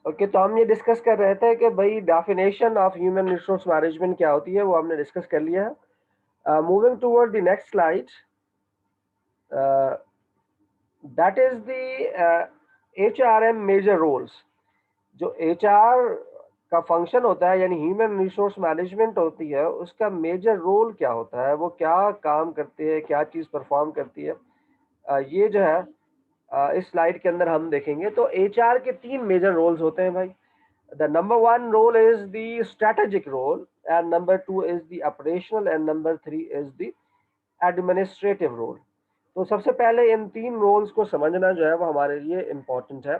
Okay, तो हम ये डिस्कस कर रहे थे कि भाई definition of human resource management क्या होती है, वो हमने डिस्कस कर लिया है। Moving toward the next slide, that is the HRM major roles. जो एचआर का फंक्शन होता है, यानी ह्यूमन रिसोर्स मैनेजमेंट होती है, उसका मेजर रोल क्या होता है, वो क्या काम करती है, क्या चीज़ परफॉर्म करती है, ये जो है इस स्लाइड के अंदर हम देखेंगे। तो एचआर के तीन मेजर रोल्स होते हैं भाई। The number one role is the strategic role, and number two is the operational, and number three is the administrative role. तो सबसे पहले इन तीन रोल्स को समझना जो है वो हमारे लिए इम्पोर्टेंट है,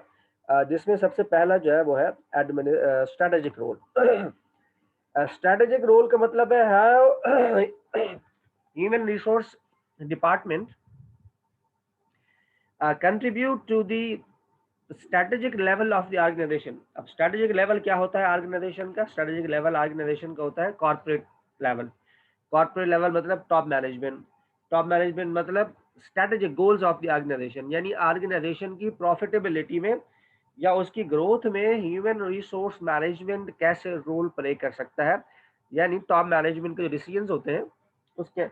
जिसमें सबसे पहला जो है वो है स्ट्रेटेजिक रोल। स्ट्रेटेजिक रोल का मतलब है how human resource department contribute to the strategic level of the organisation. अब स्ट्रेटेजिक लेवल क्या होता है ऑर्गेनाइजेशन का? स्ट्रेटेजिक लेवल ऑर्गेनाइजेशन का होता है कॉर्पोरेट लेवल। कॉर्पोरेट लेवल मतलब टॉप मैनेजमेंट। टॉप मैनेजमेंट मतलब strategic goals of the organisation, यानी ऑर्गेनाइजेशन की प्रॉफिटेबिलिटी में या उसकी ग्रोथ में ह्यूमन रिसोर्स मैनेजमेंट कैसे रोल प्ले कर सकता है। यानी टॉप मैनेजमेंट के जो डिसीजंस होते हैं उसके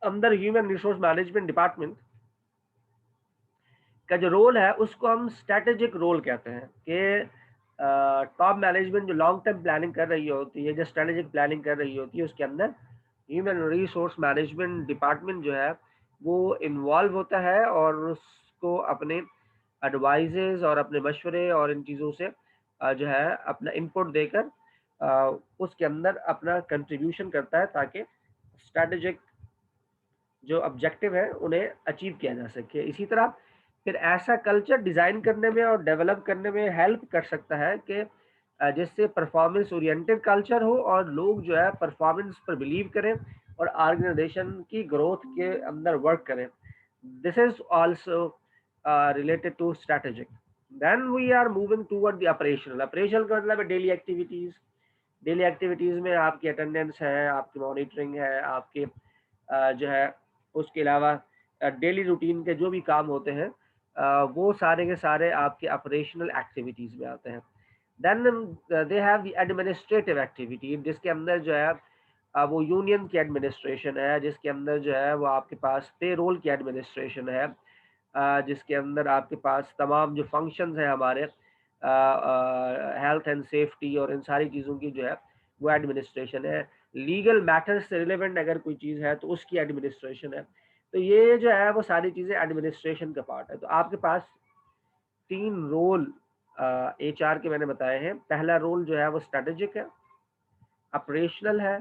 अंदर ह्यूमन रिसोर्स मैनेजमेंट डिपार्टमेंट का जो रोल है उसको हम स्ट्रेटेजिक रोल कहते हैं कि टॉप मैनेजमेंट जो लॉन्ग टर्म प्लानिंग कर रही होती है, जो स्ट्रेटेजिक प्लानिंग कर रही होती है, उसके अंदर ह्यूमन रिसोर्स मैनेजमेंट डिपार्टमेंट जो है वो इन्वॉल्व होता है और उसको अपने एडवाइजेज और अपने मशवरे और इन चीज़ों से जो है अपना इनपुट देकर उसके अंदर अपना कंट्रीब्यूशन करता है ताकि स्ट्रेटेजिक जो ऑब्जेक्टिव है उन्हें अचीव किया जा सके। इसी तरह फिर ऐसा कल्चर डिज़ाइन करने में और डेवलप करने में हेल्प कर सकता है कि जिससे परफॉर्मेंस ओरिएंटेड कल्चर हो और लोग जो है परफॉर्मेंस पर बिलीव करें और ऑर्गेनाइजेशन की ग्रोथ के अंदर वर्क करें। This is also related to strategic. Then we are moving toward the operational. Operational का मतलब है डेली एक्टिविटीज। डेली एक्टिविटीज में आपकी अटेंडेंस है, आपकी मॉनिटरिंग है, आपके जो है उसके अलावा डेली रूटीन के जो भी काम होते हैं वो सारे के सारे आपके ऑपरेशनल एक्टिविटीज में आते हैं। Then they have the administrative activity, जिसके अंदर जो है वो यूनियन की एडमिनिस्ट्रेशन है, जिसके अंदर जो है वो आपके पास पे रोल की एडमिनिस्ट्रेशन है, जिसके अंदर आपके पास तमाम जो फंक्शंस हैं हमारे हेल्थ एंड सेफ्टी और इन सारी चीज़ों की जो है वो एडमिनिस्ट्रेशन है। लीगल मैटर्स से रिलेवेंट अगर कोई चीज़ है तो उसकी एडमिनिस्ट्रेशन है। तो ये जो है वो सारी चीज़ें एडमिनिस्ट्रेशन का पार्ट है। तो आपके पास तीन रोल एचआर के मैंने बताए हैं। पहला रोल जो है वो स्ट्रेटेजिक है, ऑपरेशनल है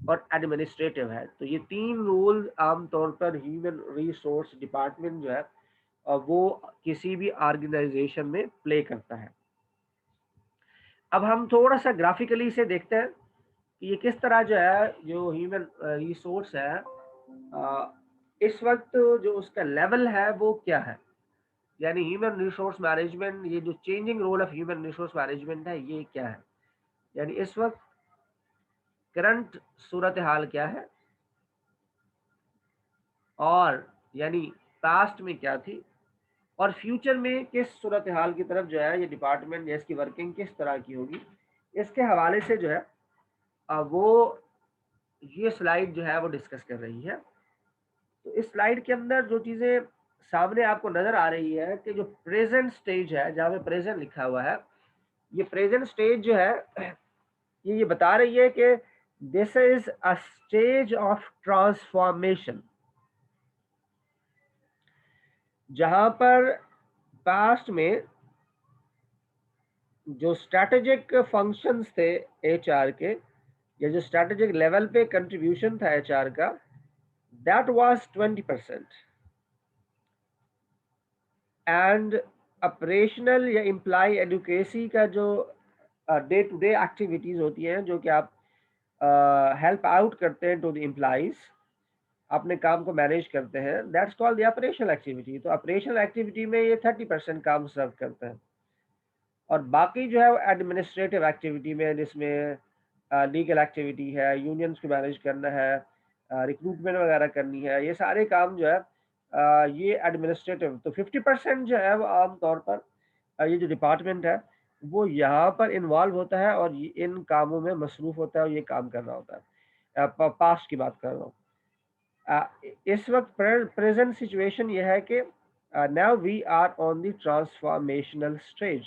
और एडमिनिस्ट्रेटिव है। तो ये तीन रोल आमतौर पर ह्यूमन रिसोर्स डिपार्टमेंट जो है वो किसी भी ऑर्गेनाइजेशन में प्ले करता है। अब हम थोड़ा सा ग्राफिकली इसे देखते हैं कि ये किस तरह जो है जो ह्यूमन रिसोर्स है इस वक्त जो उसका लेवल है वो क्या है। यानी ह्यूमन रिसोर्स मैनेजमेंट, ये जो changing role of human resource management है ये क्या है। यानी इस वक्त करंट सूरत हाल क्या है और यानी पास्ट में क्या थी और फ्यूचर में किस सूरत हाल की तरफ जो है ये डिपार्टमेंट या इसकी वर्किंग किस तरह की होगी, इसके हवाले से जो है वो ये स्लाइड जो है वो डिस्कस कर रही है। तो इस स्लाइड के अंदर जो चीज़ें सामने आपको नज़र आ रही है कि जो प्रेजेंट स्टेज है, जहाँ पे प्रेजेंट लिखा हुआ है, ये प्रेजेंट स्टेज जो है ये बता रही है कि this is a stage of transformation, जहाँ पर पास्ट में जो स्ट्रैटेजिक फंक्शंस थे एचआर के, या जो स्ट्रैटेजिक लेवल पे कंट्रीब्यूशन था एचआर का, दैट वाज 20%। एंड ऑपरेशनल या एम्प्लॉय एडुकेसी का जो डे टू डे एक्टिविटीज होती हैं जो कि आप हेल्प आउट करते हैं टू द एम्प्लॉइज, अपने काम को मैनेज करते हैं, that's called the operational activity. तो ऑपरेशनल एक्टिविटी में ये 30% काम सर्व करते हैं। और बाकी जो है एडमिनिस्ट्रेटिव एक्टिविटी में, जिसमें लीगल एक्टिविटी है, यूनियंस को मैनेज करना है, रिक्रूटमेंट वगैरह करनी है, ये सारे काम जो है ये एडमिनिस्ट्रेटिव। तो 50% जो है वो आमतौर पर ये जो डिपार्टमेंट है वो यहाँ पर इन्वॉल्व होता है और इन कामों में मसरूफ होता है और ये काम कर रहा होता है। पास्ट की बात कर रहा हूँ। इस वक्त प्रेजेंट सिचुएशन ये है कि now we are on the transformational stage.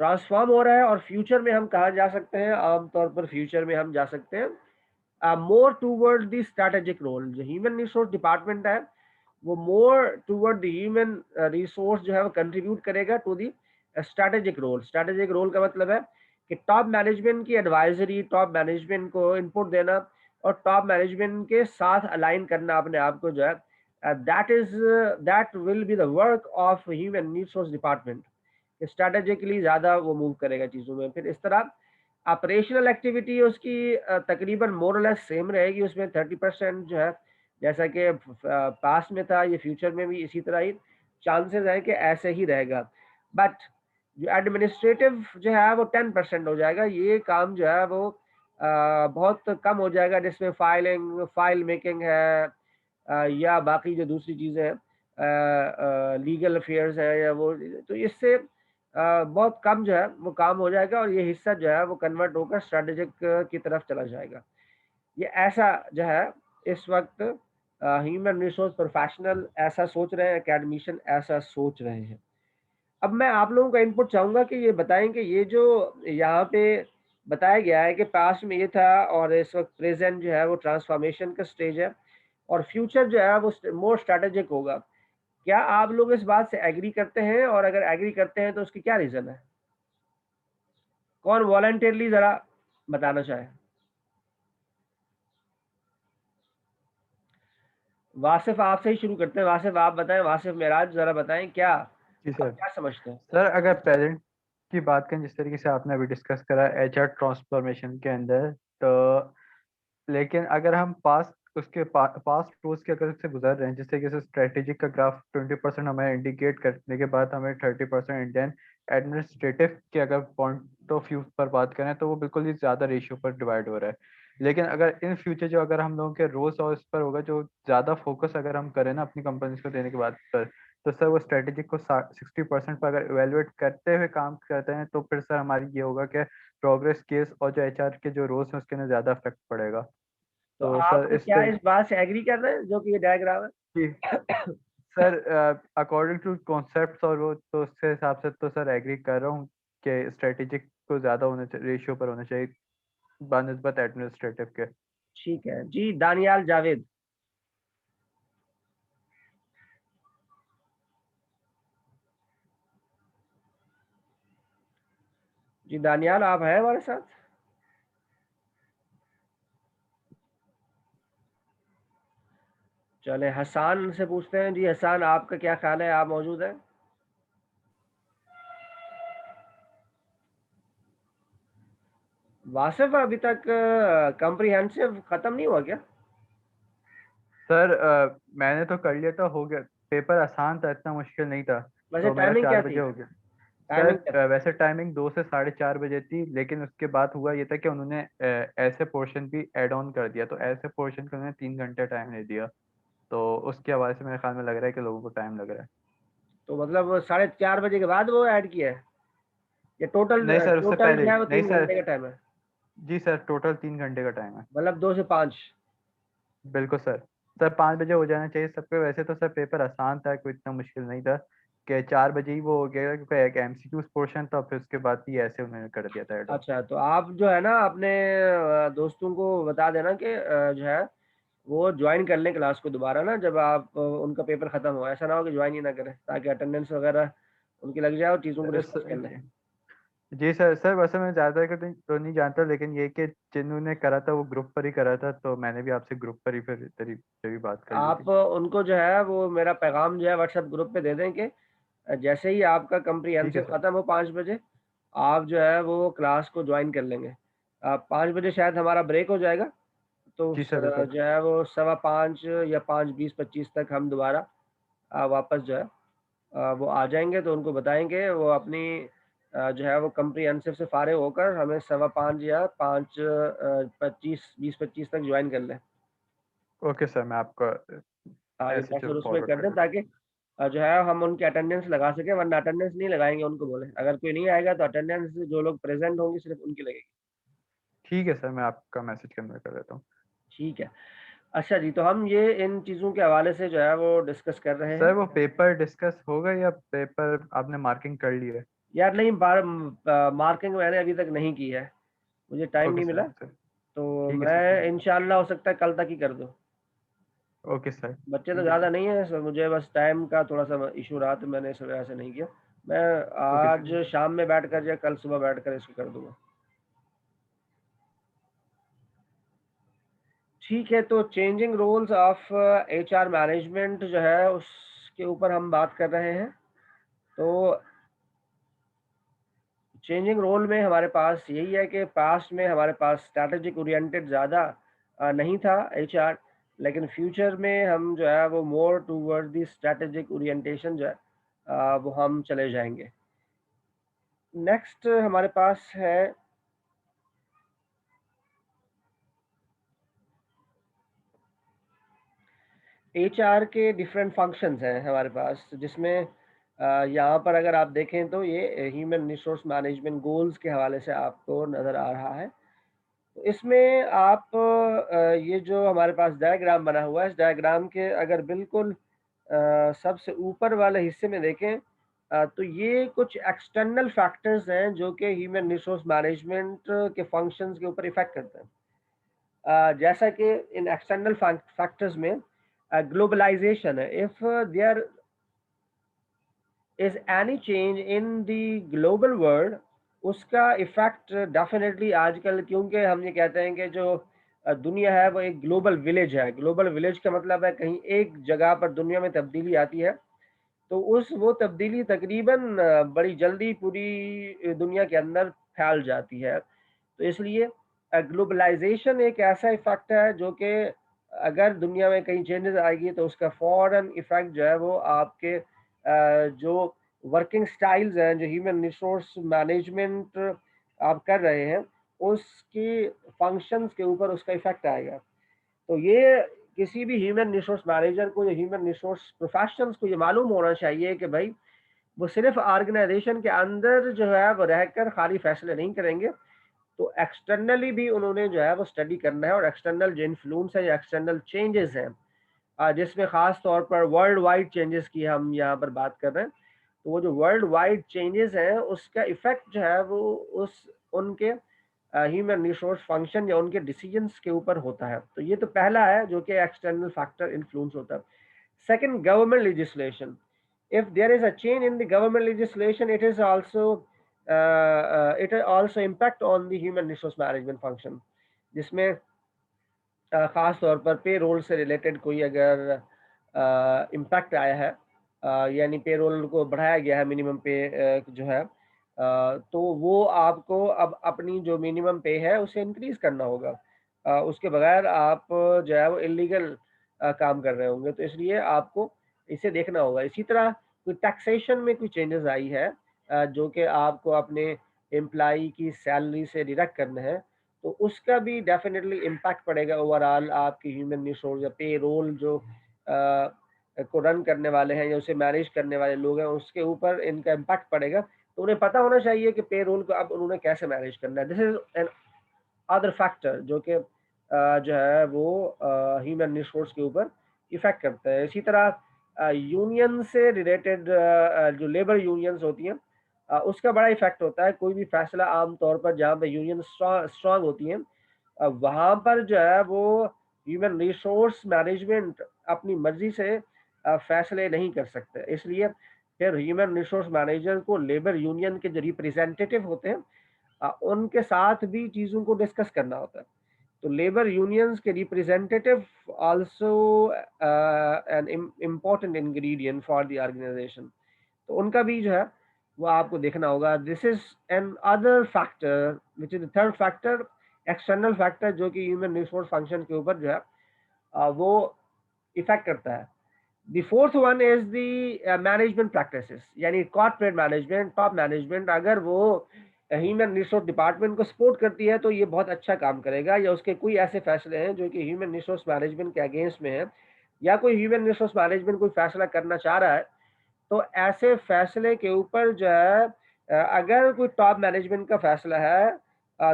Transform हो रहा है और फ्यूचर में हम कहाँ जा सकते हैं? आमतौर पर फ्यूचर में हम जा सकते हैं more toward the strategic role. जो ह्यूमन रिसोर्स डिपार्टमेंट है वो more toward the human resource जो है वो कंट्रीब्यूट करेगा to the strategic role. Strategic role का मतलब है कि टॉप मैनेजमेंट की एडवाइजरी, टॉप मैनेजमेंट को इनपुट देना और टॉप मैनेजमेंट के साथ अलाइन करना अपने आप को जो है, that will be the work of human resource department. Strategically ज़्यादा वो मूव करेगा चीज़ों में। फिर इस तरह ऑपरेशनल एक्टिविटी उसकी तकरीबन मोर और लेस सेम रहेगी। उसमें 30% जो है, जैसा कि पास्ट में था, ये फ्यूचर में भी इसी तरह ही चांसेस है कि ऐसे ही रहेगा। बट जो एडमिनिस्ट्रेटिव जो है वो 10% हो जाएगा। ये काम जो है वो बहुत कम हो जाएगा, जिसमें फाइल मेकिंग है या बाकी जो दूसरी चीज़ें हैं, लीगल अफेयर्स है या वो, तो इससे बहुत कम जो है वो काम हो जाएगा और ये हिस्सा जो है वो कन्वर्ट होकर स्ट्रेटेजिक की तरफ चला जाएगा। ये ऐसा जो है इस वक्त ह्यूमन रिसोर्स प्रोफेशनल ऐसा सोच रहे हैं, एकेडमिशियन ऐसा सोच रहे हैं। अब मैं आप लोगों का इनपुट चाहूँगा कि ये बताएं कि ये जो यहाँ पे बताया गया है कि पास्ट में ये था और इस वक्त प्रेजेंट जो है वो ट्रांसफॉर्मेशन का स्टेज है और फ्यूचर जो है वो मोर स्ट्रैटेजिक होगा। क्या आप लोग इस बात से एग्री करते हैं? और अगर एग्री करते हैं तो उसकी क्या रीज़न है? कौन वॉलंटियरली ज़रा बताना चाहे? वासिफ, आपसे ही शुरू करते हैं। वासिफ आप बताएं, वासिफ मेराज ज़रा बताएं, क्या जी आप सर। क्या समझते हैं? सर अगर प्रेजेंट की बात करें, जिस तरीके से आपने अभी डिस्कस करा एचआर ट्रांसफॉर्मेशन के अंदर, तो लेकिन अगर हम पास्ट रोज के अगर से गुजर रहे हैं, जिस तरीके से स्ट्रेटेजिक का ग्राफ 20% हमें इंडिकेट करने के बाद हमें 30% इंडियन एडमिनिस्ट्रेटिव के अगर पॉइंट ऑफ व्यू पर बात करें तो वो बिल्कुल ही ज्यादा रेशियो पर डिवाइड हो रहा है। लेकिन अगर इन फ्यूचर जो अगर हम लोगों के रोल्स और इस पर होगा, जो ज्यादा फोकस अगर हम करें ना अपनी कंपनीज को देने के बाद पर, तो सर वो स्ट्रेटेजिक को 60% पर अगर इवेलुएट करते हुए काम करते हैं तो फिर सर हमारी ये होगा कि प्रोग्रेस केस और जो एचआर के जो रोल्स हैं उसके अंदर ज्यादा इफेक्ट पड़ेगा। तो तो आप सर इस क्या तरीके इस बात से एग्री कर रहे हैं जो कि ये डायग्राम की है? सर अकॉर्डिंग टू कॉन्सेप्ट्स और वो, तो उसके हिसाब से तो सर एग्री कर रहा हूँ कि स्ट्रेटेजिक को ज्यादा होना चाहिए, रेशियो पर होना चाहिए बनस्बत एडमिनिस्ट्रेटिव के। ठीक है जी। दानियाल जावेद। जी दानियाल, आप हैं हमारे साथ? चले हसान से पूछते हैं। जी हसान, आपका क्या ख्याल है? आप मौजूद हैं? वासिफ, अभी तक कम्प्रिहेंसिव खत्म नहीं हुआ क्या? सर मैंने तो कर लिया था, हो गया। पेपर आसान था, इतना मुश्किल नहीं था। वैसे तो मेरा टाइमिंग क्या 4 थी? बजे हो गया। टाइमिंग क्या सर थी? वैसे टाइमिंग 2 से 4:30 बजे थी, लेकिन उसके बाद हुआ ये था कि उन्होंने ऐसे पोर्शन भी ऐड ऑन कर दिया, तो ऐसे पोर्शन को उन्होंने 3 घंटे टाइम दे दिया। तो उसके हवाले से मेरे ख्याल में लग रहा है कि लोगों को टाइम लग रहा है। तो मतलब 4:30 बजे के बाद वो ऐड किया है या टोटल नहीं सर, उससे टोटल पहले जो ही। है वो नहीं 3 घंटे सर। का टाइम है? जी सर, टोटल 3 घंटे का टाइम है। मतलब 2 से 5? बिल्कुल सर। सर 5 बजे हो जाना चाहिए सबके। वैसे तो सर पेपर आसान था, कोई इतना मुश्किल नहीं था कि 4 बजे ही वो हो गया, क्योंकि एक एमसीक्यू पोर्शन था, फिर उसके बाद ही ऐसे उन्होंने कर दिया था एड ऑन। अच्छा, तो आप जो है ना अपने दोस्तों को बता देना कि जो है वो ज्वाइन कर लें क्लास को दोबारा ना, जब आप उनका पेपर खत्म हो। ऐसा ना हो कि ज्वाइन ही ना करें, ताकि अटेंडेंस वगैरह उनकी लग जाए और चीज़ों को डिस्कस कर लें। जी। जी सर। सर वैसे मैं ज़्यादा कर तो नहीं जानता, लेकिन ये कि जिन्होंने करा था वो ग्रुप पर ही करा था, तो मैंने भी आपसे ग्रुप पर ही फिर तरीके भी बात कर ली आप थी। उनको जो है वो मेरा पैगाम जो है व्हाट्सएप ग्रुप पे दे दें कि जैसे ही आपका ठीक है कम्प्रिहेंसिव सर। ख़त्म हो 5 बजे, आप जो है वो क्लास को ज्वाइन कर लेंगे। 5 बजे शायद हमारा ब्रेक हो जाएगा, तो जी सर बिल्कुल। जो है वो 5:15 या 5:20-25 तक हम दोबारा वापस जो है वो आ जाएंगे। तो उनको बताएंगे वो अपनी जो है वो कम्प्रिहेंसिव से फारिग होकर हमें 5:15 या 5:25 तक ज्वाइन कर लें। ओके सर, मैं आपका हाँ, ये मैसेज मैसेज उसमें फॉरवर्ड कर कर दें देता ताकि हूँ। जो है हम उनकी अटेंडेंस लगा सके, वरना अटेंडेंस नहीं लगाएंगे, उनको बोले अगर कोई नहीं आएगा तो अटेंडेंस जो लोग प्रेजेंट होंगे सिर्फ उनकी लगेगी। ठीक है सर, मैं आपका मैसेज कन्वे कर देता हूँ। ठीक है। अच्छा जी, तो हम ये इन चीज़ों के हवाले से जो है वो डिस्कस कर रहे सर हैं। वो पेपर डिस्कस होगा या पेपर आपने मार्किंग कर ली है? यार नहीं, मार्किंग मैंने अभी तक नहीं की है, मुझे टाइम ओके नहीं मिला। Sir sir. तो ठीक है सर, मैं ठीक इंशाल्लाह हो सकता है कल तक ही कर दूँ। है। ओके सर, बच्चे तो ठीक है ज़्यादा सर। नहीं है, सो मुझे बस टाइम का थोड़ा सा इशू रहा, तो मैंने इस वजह से नहीं किया। मैं ओके आज सर। शाम में बैठ कर या कल सुबह बैठ कर इसको कर दूंगा। ठीक है, तो changing roles of HR management जो है उसके ऊपर हम बात कर रहे हैं। तो चेंजिंग रोल में हमारे पास यही है कि पास्ट में हमारे पास स्ट्रैटेजिक ओरिएंटेड ज़्यादा नहीं था एचआर, लेकिन फ्यूचर में हम जो है वो more toward the strategic orientation जो है वो हम चले जाएंगे। नेक्स्ट हमारे पास है एचआर के डिफरेंट फंक्शंस हैं हमारे पास, जिसमें यहाँ पर अगर आप देखें तो ये ह्यूमन रिसोर्स मैनेजमेंट गोल्स के हवाले से आपको नज़र आ रहा है। तो इसमें आप ये जो हमारे पास डायग्राम बना हुआ है, इस डायग्राम के अगर बिल्कुल सबसे ऊपर वाले हिस्से में देखें तो ये कुछ एक्सटर्नल फैक्टर्स हैं जो कि ह्यूमन रिसोर्स मैनेजमेंट के फंक्शंस के ऊपर इफेक्ट करते हैं। जैसा कि इन एक्सटर्नल फैक्टर्स में ग्लोबलाइजेशन है, if there is any change in the global world, उसका इफेक्ट डेफिनेटली आजकल, क्योंकि हम ये कहते हैं कि जो दुनिया है वो एक ग्लोबल विलेज है। ग्लोबल विलेज का मतलब है कहीं एक जगह पर दुनिया में तब्दीली आती है तो उस वो तब्दीली तकरीबन बड़ी जल्दी पूरी दुनिया के अंदर फैल जाती है। तो इसलिए ग्लोबलाइजेशन एक ऐसा इफेक्ट है जो कि अगर दुनिया में कहीं चेंजेस आएगी तो उसका फौरन इफेक्ट जो है वो आपके जो वर्किंग स्टाइल्स हैं, जो ह्यूमन रिसोर्स मैनेजमेंट आप कर रहे हैं, उसकी फंक्शंस के ऊपर उसका इफेक्ट आएगा। तो ये किसी भी ह्यूमन रिसोर्स मैनेजर को या ह्यूमन रिसोर्स प्रोफेशनल्स को ये मालूम होना चाहिए कि भाई वो सिर्फ ऑर्गेनाइजेशन के अंदर जो है वो रहकर खाली फैसले नहीं करेंगे, तो एक्सटर्नली भी उन्होंने जो है वो स्टडी करना है। और एक्सटर्नल जो इन्फ्लुएंस है या एक्सटर्नल चेंजेस हैं, जिसमें ख़ास तौर पर वर्ल्ड वाइड चेंजेस की हम यहाँ पर बात कर रहे हैं, तो वो जो वर्ल्ड वाइड चेंजेस हैं उसका इफेक्ट जो है वो उस उनके ह्यूमन रिसोर्स फंक्शन या उनके डिसीजंस के ऊपर होता है। तो ये तो पहला है जो कि एक्सटर्नल फैक्टर इन्फ्लुएंस होता है। Second, government legislation. If there is a change in the government legislation, it also impact on the human resource management function, जिसमें ख़ास तौर पर पे रोल से रिलेटेड कोई अगर इम्पैक्ट आया है, यानी पे रोल को बढ़ाया गया है, मिनिमम पे जो है, तो वो आपको अब अपनी जो मिनिमम पे है उसे इंक्रीज करना होगा। उसके बगैर आप जो है वो इलीगल काम कर रहे होंगे, तो इसलिए आपको इसे देखना होगा। इसी तरह कोई टैक्सेशन में कोई चेंजेस आई है जो कि आपको अपने एम्प्लॉई की सैलरी से डिडक्ट करना है, तो उसका भी डेफिनेटली इम्पैक्ट पड़ेगा ओवरऑल आपकी ह्यूमन रिसोर्स या पे रोल जो को रन करने वाले हैं या उसे मैनेज करने वाले लोग हैं उसके ऊपर इनका इम्पैक्ट पड़ेगा। तो उन्हें पता होना चाहिए कि पे रोल को अब उन्होंने कैसे मैनेज करना है। This is an other factor जो कि जो है वो ह्यूमन रिसोर्स के ऊपर इफेक्ट करता है। इसी तरह यूनियन से रिलेटेड जो लेबर यूनियंस होती हैं उसका बड़ा इफेक्ट होता है। कोई भी फैसला आम तौर पर जहाँ पे यूनियन स्ट्रांग होती हैं वहाँ पर जो है वो ह्यूमन रिसोर्स मैनेजमेंट अपनी मर्जी से फैसले नहीं कर सकते। इसलिए फिर ह्यूमन रिसोर्स मैनेजर को लेबर यूनियन के जो रिप्रेजेंटेटिव होते हैं उनके साथ भी चीज़ों को डिस्कस करना होता है। तो लेबर यूनियंस के representative also an important ingredient for the organisation, तो उनका भी जो है वो आपको देखना होगा। This is an other factor which is the third factor, external factor जो कि ह्यूमन रिसोर्स फंक्शन के ऊपर जो है वो इफेक्ट करता है। The fourth one is the management practices, यानी कॉर्पोरेट मैनेजमेंट, टॉप मैनेजमेंट अगर वो ह्यूमन रिसोर्स डिपार्टमेंट को सपोर्ट करती है तो ये बहुत अच्छा काम करेगा, या उसके कोई ऐसे फैसले हैं जो कि ह्यूमन रिसोर्स मैनेजमेंट के अगेंस्ट में है, या कोई ह्यूमन रिसोर्स मैनेजमेंट कोई फैसला करना चाह रहा है तो ऐसे फैसले के ऊपर जो है अगर कोई टॉप मैनेजमेंट का फैसला है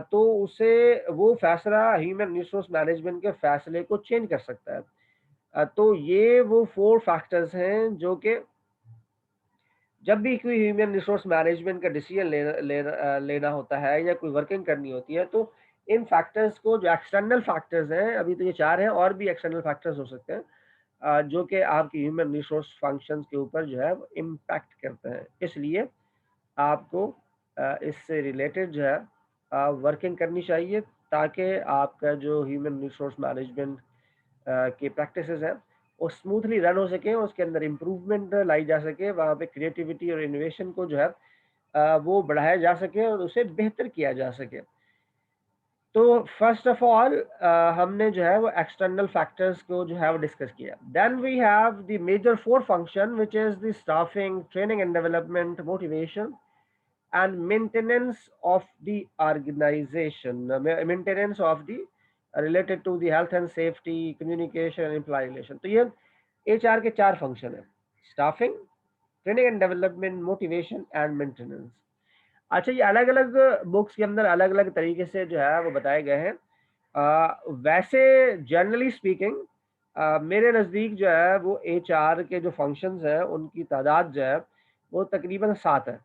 तो उसे वो फैसला ह्यूमन रिसोर्स मैनेजमेंट के फैसले को चेंज कर सकता है। तो ये वो 4 फैक्टर्स हैं जो कि जब भी कोई ह्यूमन रिसोर्स मैनेजमेंट का डिसीजन लेना होता है या कोई वर्किंग करनी होती है, तो इन फैक्टर्स को जो एक्सटर्नल फैक्टर्स हैं, अभी तो ये 4 हैं, और भी एक्सटर्नल फैक्टर्स हो सकते हैं जो कि आपकी ह्यूमन रिसोर्स फंक्शंस के ऊपर जो है वो इम्पैक्ट करते हैं। इसलिए आपको इससे रिलेटेड जो है वर्किंग करनी चाहिए, ताकि आपका जो ह्यूमन रिसोर्स मैनेजमेंट की प्रैक्टिसेस हैं वो स्मूथली रन हो सके, उसके अंदर इम्प्रूवमेंट लाई जा सके, वहाँ पे क्रिएटिविटी और इनोवेशन को जो है वो बढ़ाया जा सके और उसे बेहतर किया जा सके। तो फर्स्ट ऑफ ऑल हमने जो है वो एक्सटर्नल फैक्टर्स को जो है वो डिस्कस किया। Then we have the major 4 function which is the staffing, training and development, motivation and maintenance of the organization, maintenance of the related to the health and safety, communication and employee relation। तो ये HR के 4 function है: staffing, training and development, motivation and maintenance. अच्छा, ये अलग अलग books के अंदर अलग अलग तरीके से जो है वो बताए गए हैं। वैसे जनरली स्पीकिंग मेरे नज़दीक जो है वो HR के जो फंक्शंस हैं उनकी तादाद जो है वो तकरीबन 7 है।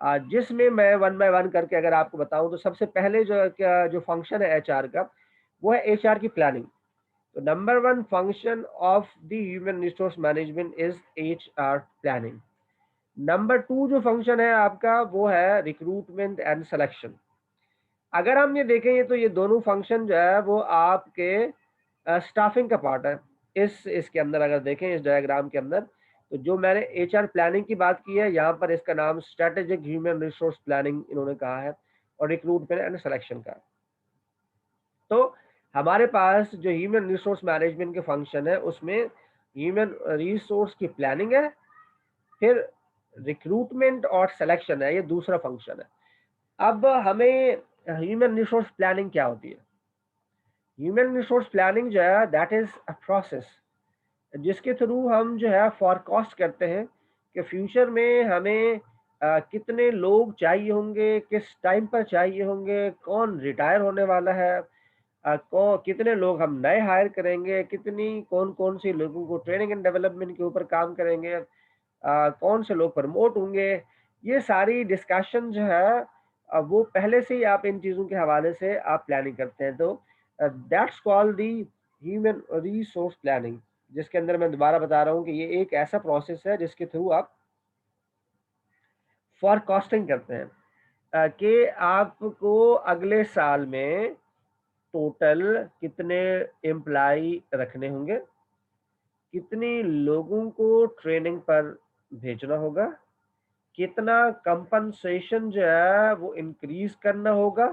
जिसमें मैं वन बाय वन करके अगर आपको बताऊं तो सबसे पहले जो फंक्शन है HR का वो है HR की प्लानिंग। तो number 1 function of the human resource management is HR planning. Number 2 जो फंक्शन है आपका वो है रिक्रूटमेंट एंड सिलेक्शन। अगर हम ये देखें तो ये दोनों फंक्शन जो है वो आपके स्टाफिंग का पार्ट है। इसके अंदर अगर देखें इस डायग्राम के अंदर, तो जो मैंने HR प्लानिंग की बात की है, यहाँ पर इसका नाम स्ट्रेटेजिक ह्यूमन रिसोर्स प्लानिंग इन्होंने कहा है, और रिक्रूटमेंट एंड सिलेक्शन का। तो हमारे पास जो ह्यूमन रिसोर्स मैनेजमेंट के फंक्शन है उसमें ह्यूमन रिसोर्स की प्लानिंग है, फिर रिक्रूटमेंट और सिलेक्शन है, ये दूसरा फंक्शन है। अब हमें ह्यूमन रिसोर्स प्लानिंग क्या होती है? ह्यूमन रिसोर्स प्लानिंग जो है दैट इज अ प्रोसेस जिसके थ्रू हम जो है फॉरकास्ट करते हैं कि फ्यूचर में हमें कितने लोग चाहिए होंगे, किस टाइम पर चाहिए होंगे, कौन रिटायर होने वाला है, कितने लोग हम नए हायर करेंगे, कितनी कौन कौन से लोगों को ट्रेनिंग एंड डेवलपमेंट के ऊपर काम करेंगे, कौन से लोग प्रमोट होंगे। ये सारी डिस्कशन जो है वो पहले से ही आप इन चीज़ों के हवाले से आप प्लानिंग करते हैं। तो that's called the human resource planning, जिसके अंदर मैं दोबारा बता रहा हूँ कि ये एक ऐसा प्रोसेस है जिसके थ्रू आप फॉरकास्टिंग करते हैं कि आपको अगले साल में टोटल कितने एम्प्लाई रखने होंगे, कितने लोगों को ट्रेनिंग पर भेजना होगा, कितना कंपनसेशन जो है वो इंक्रीज करना होगा,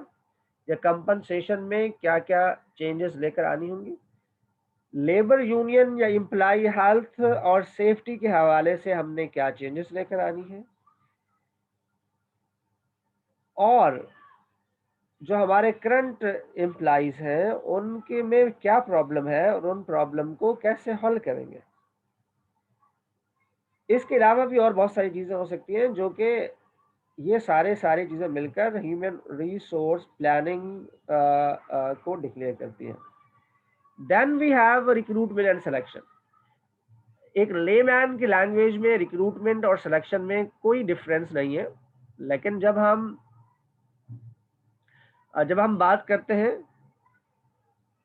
या कंपनसेशन में क्या-क्या चेंजेस लेकर आनी होंगी। लेबर यूनियन या एम्प्लॉय हेल्थ और सेफ्टी के हवाले से हमने क्या चेंजेस लेकर आनी है, और जो हमारे करंट एम्प्लॉइज हैं उनके में क्या प्रॉब्लम है और उन प्रॉब्लम को कैसे हल करेंगे। इसके अलावा भी और बहुत सारी चीज़ें हो सकती हैं जो कि ये सारी चीज़ें मिलकर ह्यूमन रिसोर्स प्लानिंग को डिक्लेयर करती हैं। Then we have recruitment and selection. एक लेमैन की लैंग्वेज में रिक्रूटमेंट और सिलेक्शन में कोई डिफरेंस नहीं है, लेकिन जब हम बात करते हैं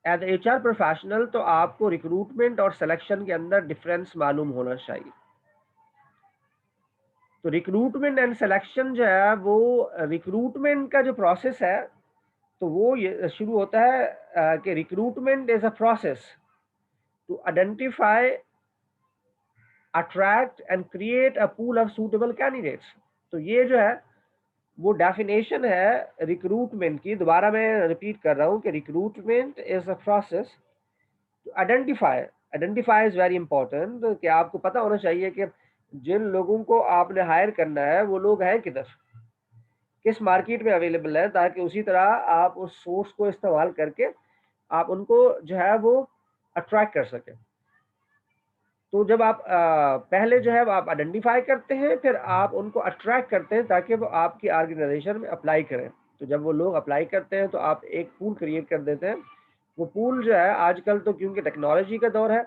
एज HR प्रोफेशनल तो आपको रिक्रूटमेंट और सिलेक्शन के अंदर डिफरेंस मालूम होना चाहिए। तो रिक्रूटमेंट एंड सिलेक्शन जो है वो रिक्रूटमेंट का जो प्रोसेस है तो वो ये शुरू होता है कि recruitment is a process to identify, attract and create a pool of suitable candidates. तो ये जो है वो डेफिनेशन है रिक्रूटमेंट की। दोबारा मैं रिपीट कर रहा हूँ कि recruitment is a process to identify. Identify is very important कि आपको पता होना चाहिए कि जिन लोगों को आपने हायर करना है वो लोग हैं किधर, किस मार्केट में अवेलेबल है, ताकि उसी तरह आप उस सोर्स को इस्तेमाल करके आप उनको जो है वो अट्रैक्ट कर सकें। तो जब आप पहले जो है वो आप आइडेंटिफाई करते हैं, फिर आप उनको अट्रैक्ट करते हैं ताकि वो आपकी ऑर्गेनाइजेशन में अप्लाई करें। तो जब वो लोग अप्लाई करते हैं तो आप एक पूल क्रिएट कर देते हैं। वो पूल जो है आजकल तो क्योंकि टेक्नोलॉजी का दौर है,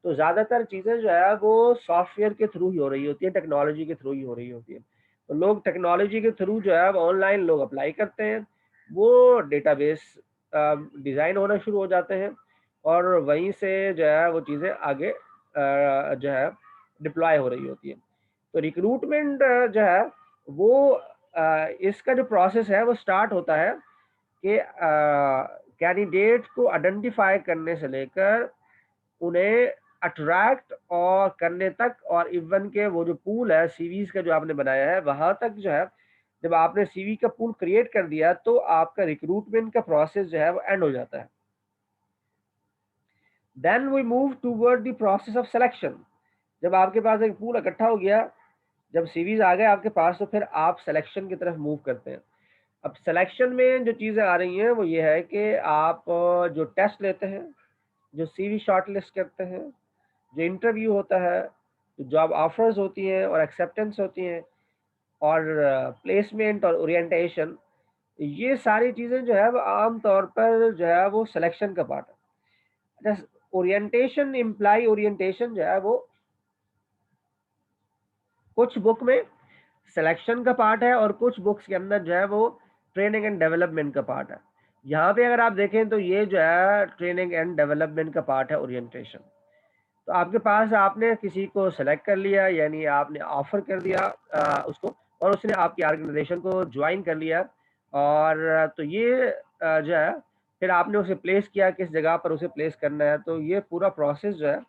तो ज़्यादातर चीज़ें जो है वो सॉफ्टवेयर के थ्रू ही हो रही होती है, टेक्नोलॉजी के थ्रू ही हो रही होती है। तो लोग टेक्नोलॉजी के थ्रू जो है वो ऑनलाइन लोग अप्लाई करते हैं, वो डेटाबेस डिज़ाइन होना शुरू हो जाते हैं और वहीं से जो है वो चीज़ें आगे जो है डिप्लॉय हो रही होती है। तो रिक्रूटमेंट जो है वो इसका जो प्रोसेस है वो स्टार्ट होता है कि कैंडिडेट को आइडेंटिफाई करने से लेकर उन्हें अट्रैक्ट और करने तक, और इवन के वो जो पूल है सीवीज का जो आपने बनाया है वहां तक जो है, जब आपने सीवी का पूल क्रिएट कर दिया तो आपका रिक्रूटमेंट का प्रोसेस जो है वो एंड हो जाता है। Then we move toward the process of selection. जब आपके पास एक पूल इकट्ठा हो गया, जब सीवीज आ गए आपके पास, तो फिर आप सिलेक्शन की तरफ मूव करते हैं। अब सिलेक्शन में जो चीज़ें आ रही हैं वो ये है कि आप जो टेस्ट लेते हैं, जो सीवी शॉर्टलिस्ट करते हैं, जो इंटरव्यू होता है, जो जॉब ऑफर्स होती हैं और एक्सेप्टेंस होती हैं, और प्लेसमेंट और ओरिएंटेशन, ये सारी चीज़ें जो है वो आम तौर पर जो है वो सिलेक्शन का पार्ट है। अच्छा, ओरिएंटेशन, इम्प्लाई ओरिएंटेशन जो है वो कुछ बुक में सिलेक्शन का पार्ट है और कुछ बुक्स के अंदर जो है वो ट्रेनिंग एंड डेवलपमेंट का पार्ट है। यहाँ पे अगर आप देखें तो ये जो है ट्रेनिंग एंड डेवलपमेंट का पार्ट है ओरिएंटेशन। तो आपके पास आपने किसी को सेलेक्ट कर लिया, यानी आपने ऑफर कर दिया उसको, और उसने आपकी ऑर्गेनाइजेशन को ज्वाइन कर लिया, और तो ये जो है फिर आपने उसे प्लेस किया, किस जगह पर उसे प्लेस करना है। तो ये पूरा प्रोसेस जो है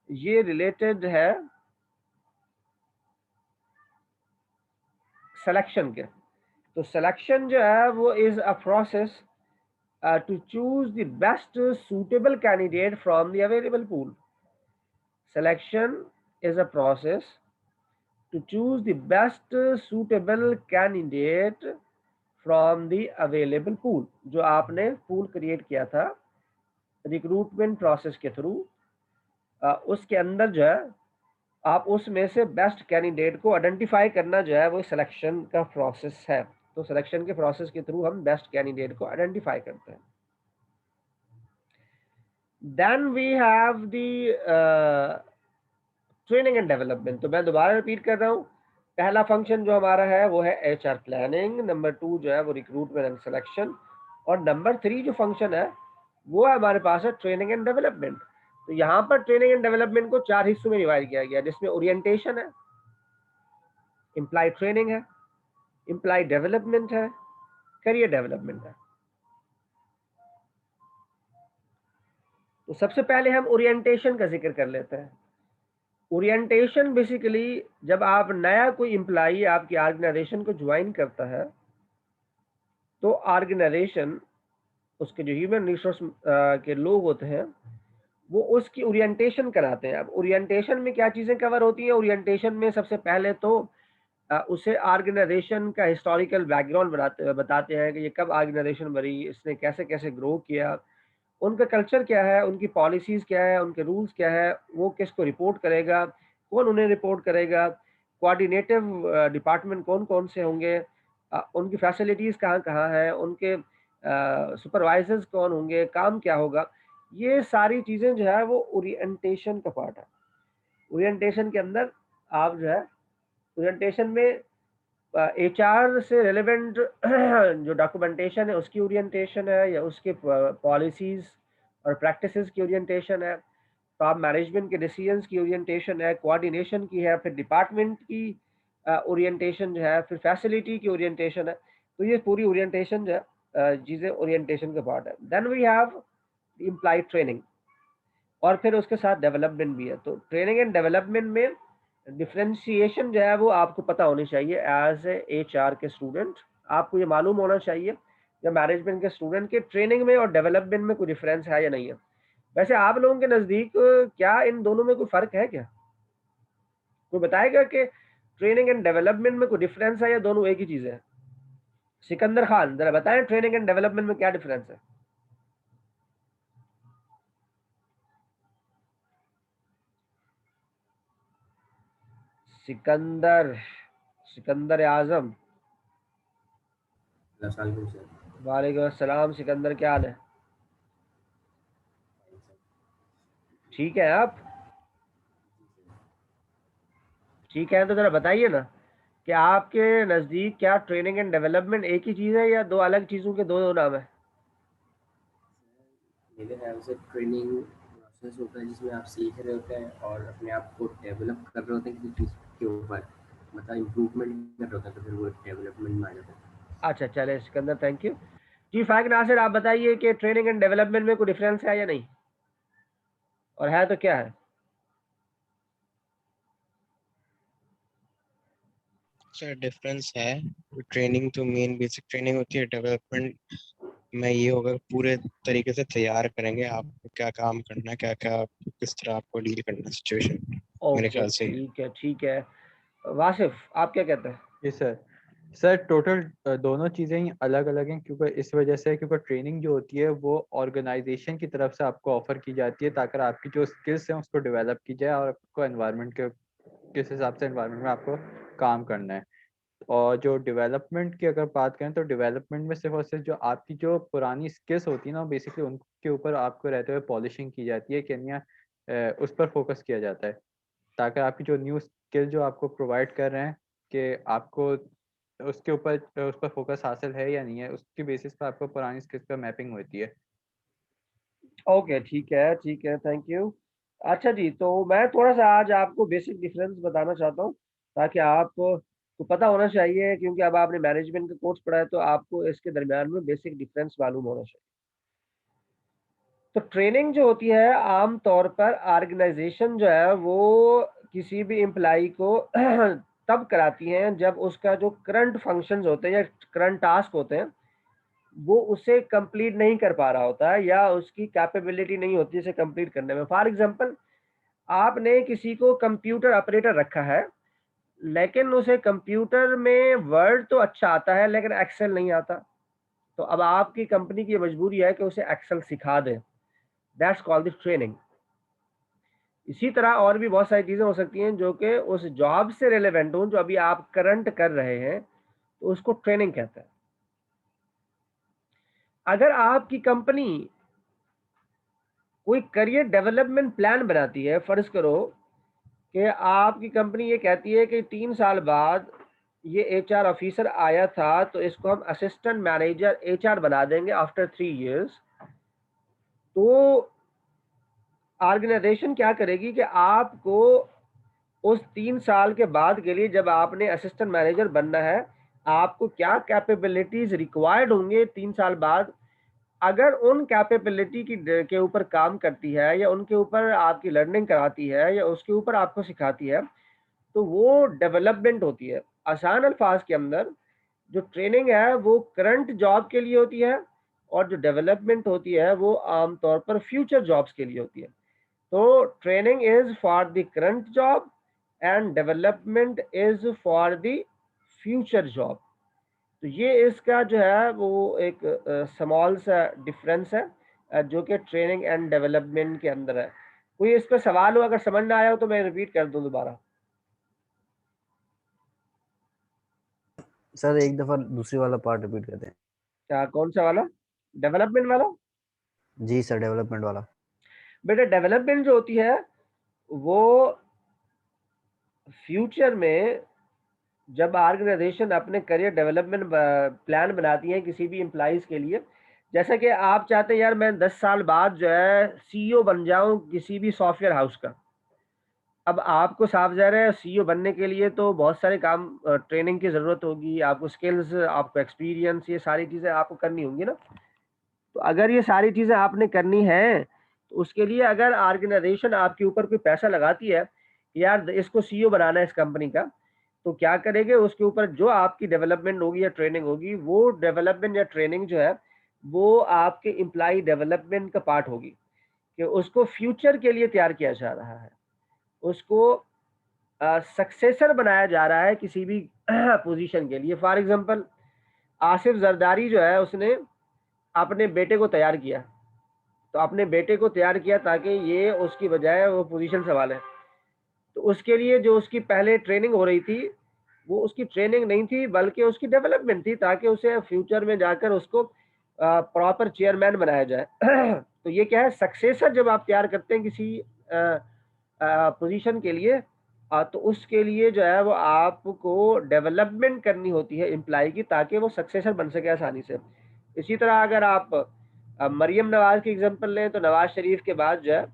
ये रिलेटेड है सिलेक्शन के। तो सिलेक्शन जो है वो is a process to choose the best suitable candidate from the available pool. Selection is a process to choose the best suitable candidate from the available pool. जो आपने pool create किया था recruitment process के through, उसके अंदर जो है आप उसमें से बेस्ट कैंडिडेट को आइडेंटिफाई करना जो है वो सिलेक्शन का प्रोसेस है। तो सिलेक्शन के प्रोसेस के थ्रू हम बेस्ट कैंडिडेट को आइडेंटिफाई करते हैं। Then we have the training and development. तो मैं दोबारा रिपीट कर रहा हूँ, पहला फंक्शन जो हमारा है वो है एचआर प्लानिंग, नंबर 2 जो है वो रिक्रूटमेंट एंड सिलेक्शन, और नंबर 3 जो फंक्शन है वो हमारे पास है ट्रेनिंग एंड डेवलपमेंट। तो यहाँ पर ट्रेनिंग एंड डेवलपमेंट को 4 हिस्सों में डिवाइड किया गया, जिसमें ओरिएंटेशन है, एम्प्लॉय ट्रेनिंग है, एम्प्लॉय डेवलपमेंट है, करियर डेवलपमेंट है। तो सबसे पहले हम ओरिएंटेशन का जिक्र कर लेते हैं। ओरिएंटेशन बेसिकली जब आप नया कोई एम्प्लॉई आपकी ऑर्गेनाइजेशन को ज्वाइन करता है, तो ऑर्गेनाइजेशन उसके जो ह्यूमन रिसोर्स के लोग होते हैं वो उसकी ओरिएंटेशन कराते हैं। अब ओरिएंटेशन में क्या चीज़ें कवर होती हैं? ओरिएंटेशन में सबसे पहले तो उसे ऑर्गेनाइजेशन का हिस्टोरिकल बैकग्राउंड बताते हैं कि ये कब ऑर्गेनाइजेशन बनी, इसने कैसे कैसे ग्रो किया, उनका कल्चर क्या है, उनकी पॉलिसीज़ क्या है, उनके रूल्स क्या है, वो किसको रिपोर्ट करेगा, कौन उन्हें रिपोर्ट करेगा, कोऑर्डिनेटिव डिपार्टमेंट कौन-कौन से होंगे, उनकी फैसिलिटीज़ कहाँ-कहाँ हैं, उनके सुपरवाइज़र्स कौन होंगे, काम क्या होगा। ये सारी चीज़ें जो है वो ओरिएंटेशन का पार्ट है। ओरिएंटेशन के अंदर आप जो है ओरिएंटेशन में एचआर से रिलेवेंट जो डॉक्यूमेंटेशन है उसकी ओरिएंटेशन है, या उसके पॉलिसीज और प्रैक्टिसेस की ओरिएंटेशन है, टॉप मैनेजमेंट के डिसीजंस की ओरिएंटेशन है, कोऑर्डिनेशन की है, फिर डिपार्टमेंट की ओरिएंटेशन जो है, फिर फैसिलिटी की ओरिएंटेशन है। तो ये पूरी ओरिएंटेशन जो है चीज़ें ओरिएंटेशन का पार्ट है। Then we have employee training, और फिर उसके साथ डेवलपमेंट भी है। तो ट्रेनिंग एंड डेवलपमेंट में डिफरेंशिएशन जो है वो आपको पता होनी चाहिए एज ए एचआर के स्टूडेंट। आपको ये मालूम होना चाहिए या मैनेजमेंट के स्टूडेंट के ट्रेनिंग में और डेवलपमेंट में कोई डिफरेंस है या नहीं है। वैसे आप लोगों के नज़दीक क्या इन दोनों में कोई फ़र्क है क्या? कोई बताएगा कि ट्रेनिंग एंड डेवलपमेंट में कोई डिफरेंस है या दोनों एक ही चीज़ है? सिकंदर खान ज़रा बताएं, ट्रेनिंग एंड डेवलपमेंट में क्या डिफरेंस है? सिकंदर, सिकंदर आजम। सर। वालेकुम अस्सलाम सिकंदर, क्या हाल है? ठीक है आप? ठीक है तो जरा बताइए ना कि आपके नज़दीक क्या ट्रेनिंग एंड डेवलपमेंट एक ही चीज़ है या दो अलग चीज़ों के दो नाम है? मेरे ख्याल से ट्रेनिंग प्रोसेस होता है जिसमें आप सीख रहे होते हैं और अपने आप को डेवलप कर रहे होते हैं किसी चीज़ के ऊपर, मतलब इम्प्रूवमेंट कर रहे होते हैं, तो फिर वो डेवलपमेंट में आ जाता है। अच्छा चले सिकंदर, थैंक यू जी। फाइक नासिर, आप बताइए कि ट्रेनिंग एंड डेवलपमेंट में कोई डिफरेंस है या नहीं, और है तो क्या है? सर डिफरेंस है। ट्रेनिंग तो मेन बेसिक ट्रेनिंग होती है, डेवलपमेंट में ये होगा पूरे तरीके से तैयार करेंगे आपको क्या काम करना है, क्या क्या किस तरह आपको डील करना है सिचुएशन। मेरे ओके ख्याल से ठीक है ठीक है। वासिफ आप क्या कहते हैं? जी सर। सर टोटल दोनों चीज़ें ही अलग अलग हैं, क्योंकि इस वजह से, क्योंकि ट्रेनिंग जो होती है वो ऑर्गेनाइजेशन की तरफ से आपको ऑफर की जाती है ताकि आपकी जो स्किल्स हैं उसको डेवलप की जाए और आपको एनवायरनमेंट के किस हिसाब से एनवायरनमेंट में आपको काम करना है। और जो डेवलपमेंट की अगर बात करें तो डेवलपमेंट में सिर्फ और सिर्फ जो आपकी जो पुरानी स्किल्स होती है ना, बेसिकली उनके ऊपर आपको रहते हुए पॉलिशिंग की जाती है, यानी उस पर फोकस किया जाता है ताकि आपकी जो न्यू स्किल जो आपको प्रोवाइड कर रहे हैं कि आपको उसके ऊपर उस पर फोकस हासिल है या नहीं है, उसकी बेसिस पर आपको पुरानी स्किल्स पर मैपिंग होती है। ओके ठीक है, थैंक यू। अच्छा जी, तो मैं थोड़ा सा आज आपको बेसिक डिफरेंस बताना चाहता हूँ ताकि आपको पता होना चाहिए, क्योंकि अब आपने मैनेजमेंट का कोर्स पढ़ा है तो आपको इसके दरमियान में बेसिक डिफरेंस मालूम होना चाहिए। तो ट्रेनिंग जो होती है आम तौर पर ऑर्गेनाइजेशन जो है वो किसी भी एम्प्लाई को तब कराती हैं जब उसका जो करंट फंक्शंस होते हैं या करंट टास्क होते हैं वो उसे कंप्लीट नहीं कर पा रहा होता है या उसकी कैपेबिलिटी नहीं होती इसे कंप्लीट करने में। फॉर एग्जांपल, आपने किसी को कंप्यूटर ऑपरेटर रखा है लेकिन उसे कंप्यूटर में वर्ड तो अच्छा आता है लेकिन एक्सेल नहीं आता, तो अब आपकी कंपनी की मजबूरी है कि उसे एक्सेल सिखा दें। That's called the training. इसी तरह और भी बहुत सारी चीजें हो सकती हैं जो कि उस जॉब से रिलेवेंट हो जो अभी आप करंट कर रहे हैं, तो उसको ट्रेनिंग कहते हैं। अगर आपकी कंपनी कोई करियर डेवलपमेंट प्लान बनाती है, फर्ज करो कि आपकी कंपनी ये कहती है कि 3 साल बाद ये एचआर ऑफिसर आया था तो इसको हम असिस्टेंट मैनेजर एचआर बना देंगे आफ्टर 3 इयर्स, तो ऑर्गेनाइजेशन क्या करेगी कि आपको उस 3 साल के बाद के लिए जब आपने असिस्टेंट मैनेजर बनना है, आपको क्या कैपेबिलिटीज रिक्वायर्ड होंगे 3 साल बाद, अगर उन कैपेबिलिटी की के ऊपर काम करती है या उनके ऊपर आपकी लर्निंग कराती है या उसके ऊपर आपको सिखाती है, तो वो डेवलपमेंट होती है। आसान अल्फाज के अंदर जो ट्रेनिंग है वो करंट जॉब के लिए होती है और जो डेवलपमेंट होती है वो आमतौर पर फ्यूचर जॉब्स के लिए होती है। तो training is for the current job and development is for the future job. तो ये इसका जो है वो एक स्मॉल सा डिफरेंस है जो कि ट्रेनिंग एंड डेवलपमेंट के अंदर है। कोई इस पर सवाल हो, अगर समझ ना आया हो तो मैं रिपीट कर दूं दोबारा। सर एक दफा दूसरी वाला पार्ट रिपीट कर दें। क्या, कौन सा वाला? डेवलपमेंट वाला? जी सर, डेवलपमेंट वाला। बेटा डेवलपमेंट जो होती है वो फ्यूचर में जब ऑर्गेनाइजेशन अपने करियर डेवलपमेंट प्लान बनाती है किसी भी एम्प्लॉइज के लिए, जैसा कि आप चाहते हैं यार मैं 10 साल बाद जो है सीईओ बन जाऊं किसी भी सॉफ्टवेयर हाउस का। अब आपको साफ ज़ाहिर है सीईओ बनने के लिए तो बहुत सारे काम ट्रेनिंग की ज़रूरत होगी, आपको स्किल्स, आपको एक्सपीरियंस, ये सारी चीज़ें आपको करनी होंगी ना। तो अगर ये सारी चीज़ें आपने करनी है तो उसके लिए अगर ऑर्गेनाइजेशन आपके ऊपर कोई पैसा लगाती है कि यार इसको सीईओ बनाना है इस कंपनी का, तो क्या करेंगे उसके ऊपर जो आपकी डेवलपमेंट होगी या ट्रेनिंग होगी, वो डेवलपमेंट या ट्रेनिंग जो है वो आपके एम्प्लॉय डेवलपमेंट का पार्ट होगी कि उसको फ्यूचर के लिए तैयार किया जा रहा है, उसको सक्सेसर बनाया जा रहा है किसी भी पोजीशन के लिए। फॉर एग्जांपल, आसिफ जरदारी जो है उसने अपने बेटे को तैयार किया, तो अपने बेटे को तैयार किया ताकि ये उसकी बजाय वो पोजीशन संभाले। तो उसके लिए जो उसकी पहले ट्रेनिंग हो रही थी, वो उसकी ट्रेनिंग नहीं थी बल्कि उसकी डेवलपमेंट थी, ताकि उसे फ्यूचर में जाकर उसको प्रॉपर चेयरमैन बनाया जाए। तो ये क्या है, सक्सेसर जब आप तैयार करते हैं किसी पोजीशन के लिए, तो उसके लिए जो है वो आपको डेवलपमेंट करनी होती है एम्प्लॉय की, ताकि वो सक्सेसर बन सके आसानी से। इसी तरह अगर आप मरियम नवाज की एग्जांपल लें, तो नवाज शरीफ के बाद जो है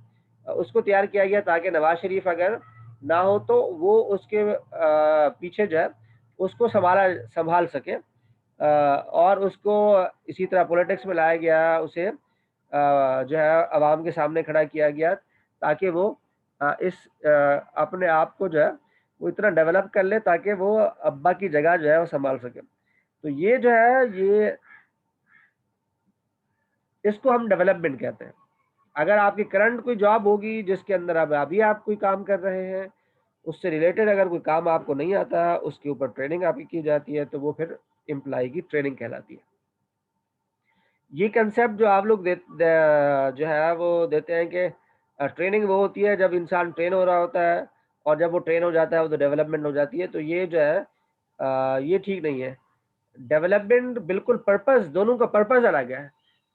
उसको तैयार किया गया ताकि नवाज शरीफ अगर ना हो तो वो उसके पीछे जो है उसको संभाल सके, और उसको इसी तरह पॉलिटिक्स में लाया गया, उसे जो है अवाम के सामने खड़ा किया गया, ताकि वो अपने आप को जो है वो इतना डेवलप कर ले ताकि वो अब्बा की जगह जो है वो संभाल सके। तो ये जो है ये इसको हम डेवलपमेंट कहते हैं। अगर आपकी करंट कोई जॉब होगी जिसके अंदर अब अभी आप कोई काम कर रहे हैं, उससे रिलेटेड अगर कोई काम आपको नहीं आता, उसके ऊपर ट्रेनिंग आपकी की जाती है, तो वो फिर एम्प्लॉय की ट्रेनिंग कहलाती है। ये कंसेप्ट जो आप लोग जो है वो देते हैं कि ट्रेनिंग वो होती है जब इंसान ट्रेन हो रहा होता है, और जब वो ट्रेन हो जाता है वो तो डेवलपमेंट हो जाती है। तो ये जो है ये ठीक नहीं है। डेवलपमेंट बिल्कुल पर्पस, दोनों का पर्पस अलग है।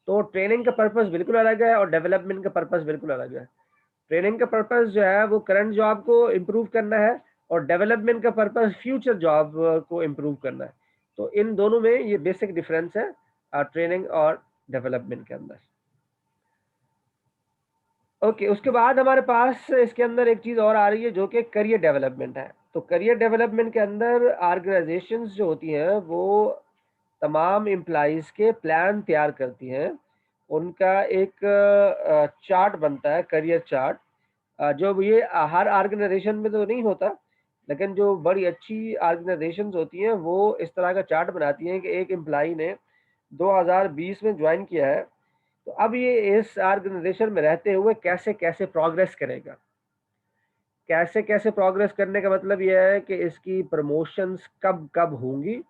तो ट्रेनिंग का पर्पस बिल्कुल अलग है और डेवलपमेंट का पर्पस बिल्कुल अलग है। ट्रेनिंग का पर्पस जो है वो करंट जॉब को इम्प्रूव करना है, और डेवलपमेंट का पर्पस फ्यूचर जॉब को इम्प्रूव करना है। तो इन दोनों में ये बेसिक डिफरेंस है ट्रेनिंग और डेवलपमेंट के अंदर। ओके, उसके बाद हमारे पास इसके अंदर एक चीज़ और आ रही है जो कि करियर डेवलपमेंट है। तो करियर डेवलपमेंट के अंदर ऑर्गेनाइजेशंस जो होती हैं वो तमाम एम्प्लॉइज़ के प्लान तैयार करती हैं। उनका एक चार्ट बनता है, करियर चार्ट। जो ये हर ऑर्गेनाइजेशन में तो नहीं होता, लेकिन जो बड़ी अच्छी ऑर्गेनाइजेशंस होती हैं वो इस तरह का चार्ट बनाती हैं कि एक एम्प्लॉई ने 2020 में ज्वाइन किया है, तो अब ये इस ऑर्गेनाइजेशन में रहते हुए कैसे कैसे प्रोग्रेस करेगा। कैसे कैसे प्रोग्रेस करने का मतलब ये है कि इसकी प्रमोशंस कब कब होंगी,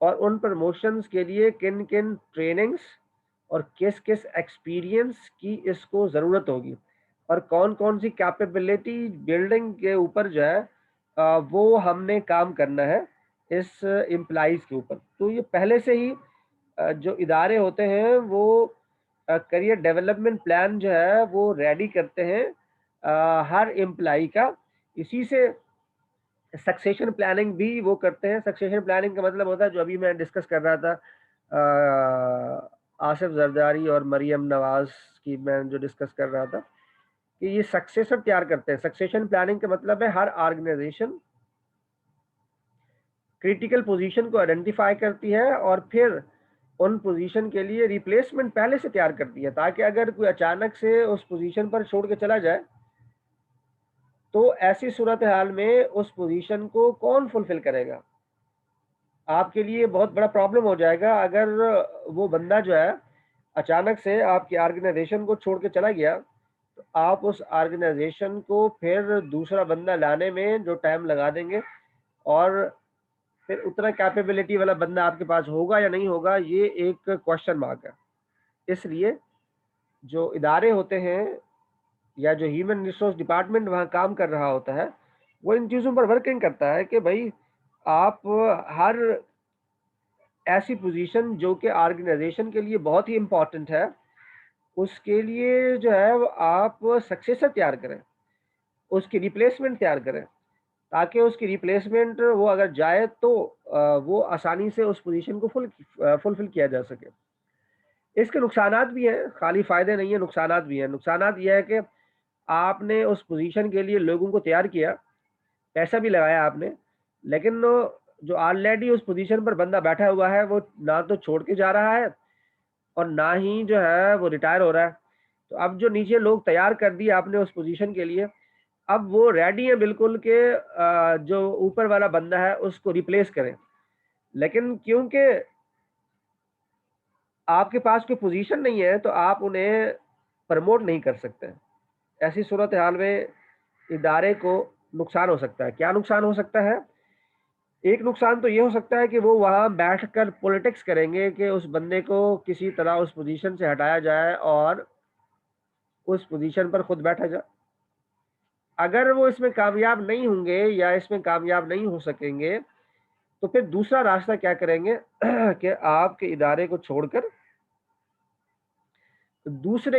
और उन प्रमोशंस के लिए किन किन ट्रेनिंग्स और किस किस एक्सपीरियंस की इसको ज़रूरत होगी, और कौन कौन सी कैपेबिलिटी बिल्डिंग के ऊपर जो है वो हमने काम करना है इस एम्प्लॉइज़ के ऊपर। तो ये पहले से ही जो इदारे होते हैं वो करियर डेवलपमेंट प्लान जो है वो रेडी करते हैं हर एम्प्लॉई का। इसी से सक्सेशन प्लानिंग भी वो करते हैं। सक्सेशन प्लानिंग का मतलब होता है जो अभी मैं डिस्कस कर रहा था, आसिफ जरदारी और मरियम नवाज की मैं जो डिस्कस कर रहा था, कि ये सक्सेसर तैयार करते हैं। सक्सेशन प्लानिंग का मतलब है हर ऑर्गेनाइजेशन क्रिटिकल पोजीशन को आइडेंटिफाई करती है और फिर उन पोजीशन के लिए रिप्लेसमेंट पहले से तैयार करती है, ताकि अगर कोई अचानक से उस पोजीशन पर छोड़ के चला जाए तो ऐसी सूरत हाल में उस पोजीशन को कौन फुलफिल करेगा। आपके लिए बहुत बड़ा प्रॉब्लम हो जाएगा अगर वो बंदा जो है अचानक से आपकी ऑर्गेनाइजेशन को छोड़ के चला गया, तो आप उस ऑर्गेनाइजेशन को फिर दूसरा बंदा लाने में जो टाइम लगा देंगे, और फिर उतना कैपेबिलिटी वाला बंदा आपके पास होगा या नहीं होगा, ये एक क्वेश्चन मार्क है। इसलिए जो इदारे होते हैं या जो ह्यूमन रिसोर्स डिपार्टमेंट वहाँ काम कर रहा होता है, वो इन चीज़ों पर वर्किंग करता है कि भाई आप हर ऐसी पोजीशन जो कि ऑर्गेनाइजेशन के लिए बहुत ही इम्पोर्टेंट है, उसके लिए जो है वो आप सक्सेसर तैयार करें, उसकी रिप्लेसमेंट तैयार करें, ताकि उसकी रिप्लेसमेंट वो अगर जाए तो वो आसानी से उस पोजीशन को फुलफिल किया जा सके। इसके नुकसानात भी हैं, खाली फ़ायदे नहीं है, नुकसानात भी हैं। नुकसानात ये है कि आपने उस पोजीशन के लिए लोगों को तैयार किया, पैसा भी लगाया आपने, लेकिन जो ऑलरेडी उस पोजीशन पर बंदा बैठा हुआ है वो ना तो छोड़ के जा रहा है और ना ही जो है वो रिटायर हो रहा है। तो अब जो नीचे लोग तैयार कर दिए आपने उस पोजीशन के लिए, अब वो रेडी है बिल्कुल के जो ऊपर वाला बंदा है उसको रिप्लेस करें। लेकिन क्योंकि आपके पास कोई पोजीशन नहीं है तो आप उन्हें प्रमोट नहीं कर सकते। ऐसी सूरत हाल में इदारे को नुकसान हो सकता है। क्या नुकसान हो सकता है? एक नुकसान तो ये हो सकता है कि वो वहाँ बैठकर पॉलिटिक्स करेंगे कि उस बंदे को किसी तरह उस पोजीशन से हटाया जाए और उस पोजीशन पर खुद बैठा जाए। अगर वो इसमें कामयाब नहीं होंगे या इसमें कामयाब नहीं हो सकेंगे, तो फिर दूसरा रास्ता क्या करेंगे कि आपके इदारे को छोड़कर दूसरे